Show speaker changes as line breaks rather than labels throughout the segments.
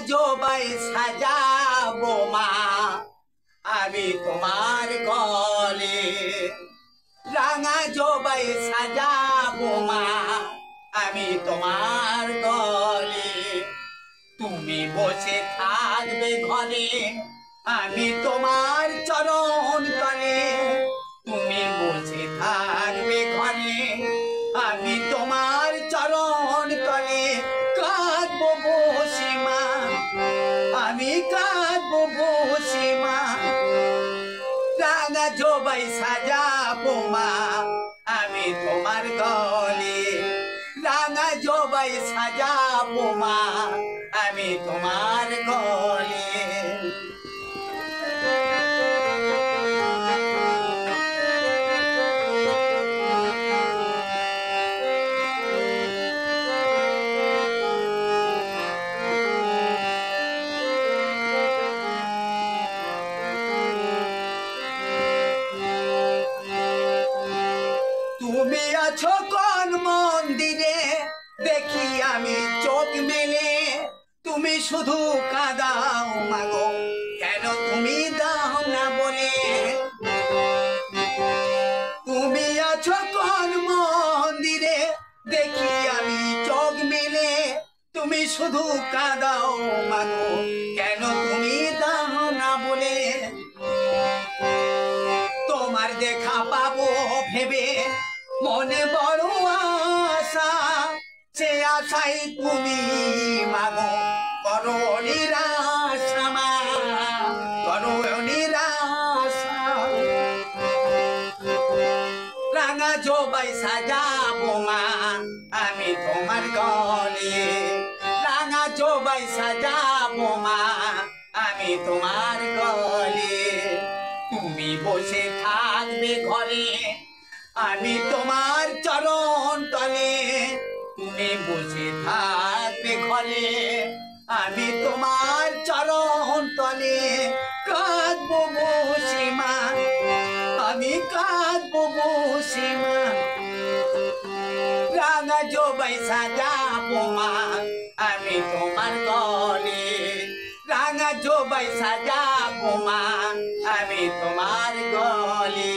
জবাই সাজাবো মা আমি তোমার গলে। রাঙা জবাই সাজাবো মা আমি তোমার গলে। তুমি বসে থাকবে ঘরে আমি তোমার চরণ তলে। তুমি বসে থাকবে ঘরে আমি তোমার চরণ তলে। কাঁদবো বসে মা আমি কাঁদবো বসে মা। রাঙা জবাই সাজাবো মা আমি তোমার গলে। রাঙা জবাই সাজাবো মা আমি তোমার গলে। তুমি আছো কোন মন্দিরে দেখি আমি চোখ মেলে। তুমি শুধু কাঁদাও মাগো কেন তুমি দাও না বলে। তুমি আছো কোন মন্দিরে দেখি আমি চোখ মেলে। তুমি শুধু কাঁদাও মাগো কেন তুমি দাও না বলে। তোমার দেখা পাবো ভেবে মনে বড় আশা। সে আশাই তুমি মাগো করো নিরাশা মা করো নিরাশা। রাঙা জবাই সাজাবো মা আমি তোমার গলে। রাঙা জবাই সাজাবো মা আমি তোমার গলে। তুমি বসে থাকবে ঘরে আমি তোমার চরণ তলে। তুমি বসে থাকবে ঘরে আমি তোমার চরণ তলে। কাঁদবো বসে মা আমি কাঁদবো বসে মা। রাঙা জবাই সাজাবো মা আমি তোমার গলে। রাঙা জবাই সাজাবো মা আমি তোমার গলে।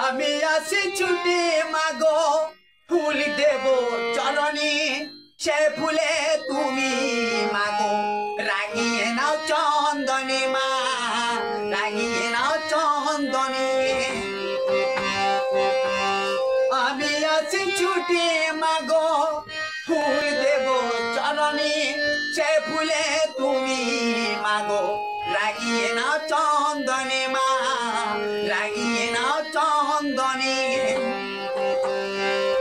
আমি আসি ছুটে মাগো ফুল দেব চরণে। সে ফুলে তুমি মাগো রাঙিয়ে নাও চন্দনে মা রাঙিয়ে নাও চন্দনে। আমি আসি ছুটে মাগো ফুল দেব চরণে। সে ফুলে তুমি মাগো রাঙিয়ে নাও চন্দনে মা রাঙিয়ে নাও চন্দনে।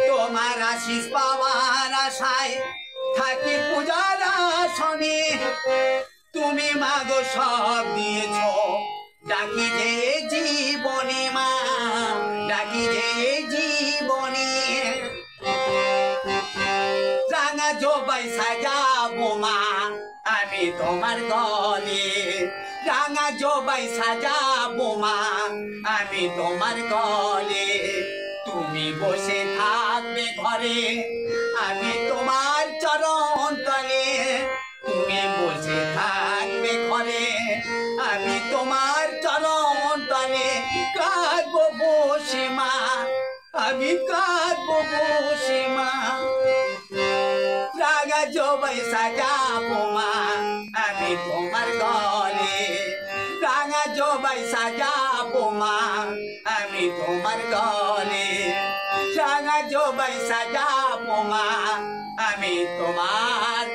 তোমার আশিস পাওয়ার আশায় থাকি পূজার আসনে। তুমি মাগো সব দিয়েছ ডাকি যে জীবনে মা ডাকি যে জীবনে। রাঙা জবাই সাজাবো মা আমি তোমার গলে। রাঙা জবাই সাজাবো মা আমি তোমার গলে। তুমি বসে থাকবে ঘরে আমি তোমার চরণ তলে। তুমি বসে থাকবে ঘরে আমি তোমার চরণ তলে। কাঁদবো বসে মা আমি কাঁদবো বসে মা। রাঙা জবাই সাজাবো মা আমি তোমার গলে। রাঙা জবাই সাজাবো মা আমি তোমার গলে। রাঙা জবাই সাজাবো মা আমি তোমার